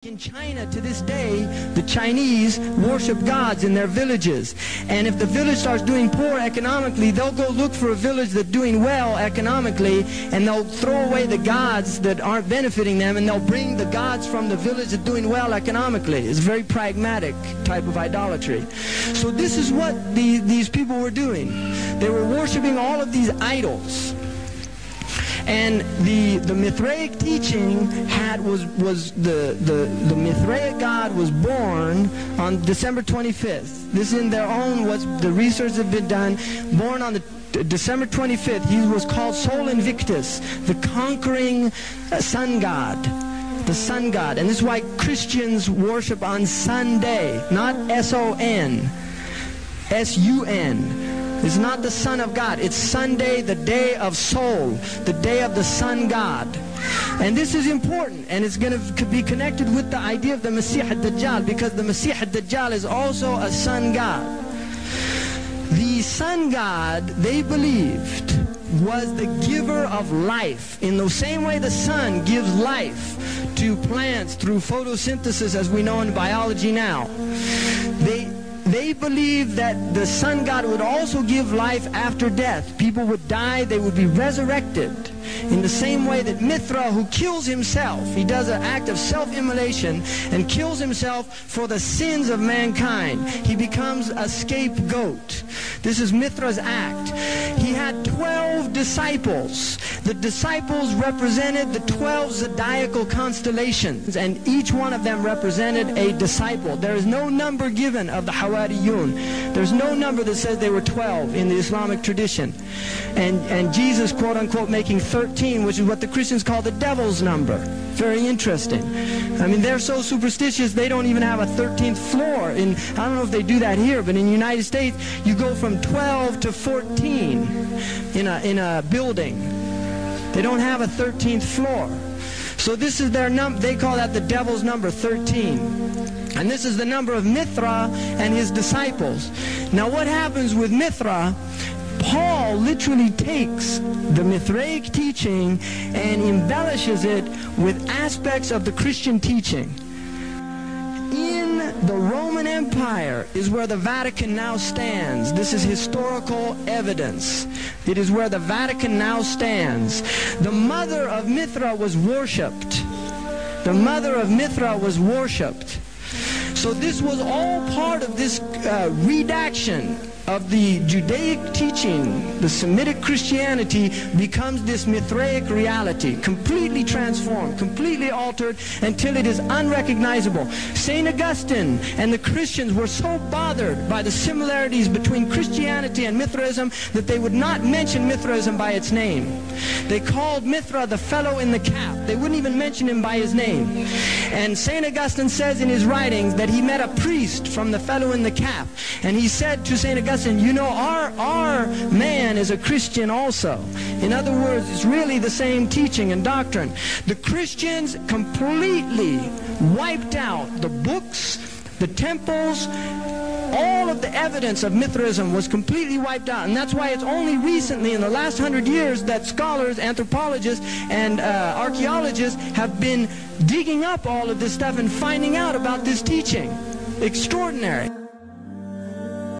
In China, to this day, the Chinese worship gods in their villages. And if the village starts doing poor economically, they'll go look for a village that's doing well economically, and they'll throw away the gods that aren't benefiting them, and they'll bring the gods from the village that's doing well economically. It's a very pragmatic type of idolatry. So this is what these people were doing. They were worshiping all of these idols. And the Mithraic teaching was the Mithraic God was born on December 25th. This is in their own, the research that have been done. Born on the December 25th, he was called Sol Invictus, the conquering sun god. The sun god. And this is why Christians worship on Sunday, not S-O-N, S-U-N. It's not the Son of God. It's Sunday, the day of Sol, the day of the sun god. And this is important, and it's going to be connected with the idea of the Masih al-Dajjal, because the Masih al-Dajjal is also a sun god. The sun god, they believed, was the giver of life. In the same way the sun gives life to plants through photosynthesis, as we know in biology now. They believed that the sun god would also give life after death. People would die, they would be resurrected. In the same way that Mithra, who kills himself, he does an act of self-immolation and kills himself for the sins of mankind. He becomes a scapegoat. This is Mithra's act. He had 12 disciples. The disciples represented the 12 zodiacal constellations, and each one of them represented a disciple. There is no number given of the Hawariyun. There's no number that says they were 12 in the Islamic tradition. And Jesus, quote-unquote, making 13, which is what the Christians call the devil's number. Very interesting. I mean, they're so superstitious, they don't even have a 13th floor. I don't know if they do that here, but in the United States, you go from 12 to 14 in a building. They don't have a 13th floor. So this is their number. They call that the devil's number, 13. And this is the number of Mithra and his disciples. Now what happens with Mithra? Paul literally takes the Mithraic teaching and embellishes it with aspects of the Christian teaching. In the Roman Empire is where the Vatican now stands. This is historical evidence. It is where the Vatican now stands. The mother of Mithra was worshipped. The mother of Mithra was worshipped. So this was all part of this redaction of the Judaic teaching. The Semitic Christianity becomes this Mithraic reality, completely transformed, completely altered, until it is unrecognizable. St. Augustine and the Christians were so bothered by the similarities between Christianity and Mithraism that they would not mention Mithraism by its name. They called Mithra the fellow in the cap. They wouldn't even mention him by his name. And St. Augustine says in his writings that he met a priest from the fellow in the cap, and he said to St. Augustine, you know, our man is a Christian also. In other words, it's really the same teaching and doctrine. The Christians completely wiped out the books, the temples, all of the evidence of Mithraism was completely wiped out. And that's why it's only recently, in the last 100 years, that scholars, anthropologists, and archaeologists have been digging up all of this stuff and finding out about this teaching. Extraordinary.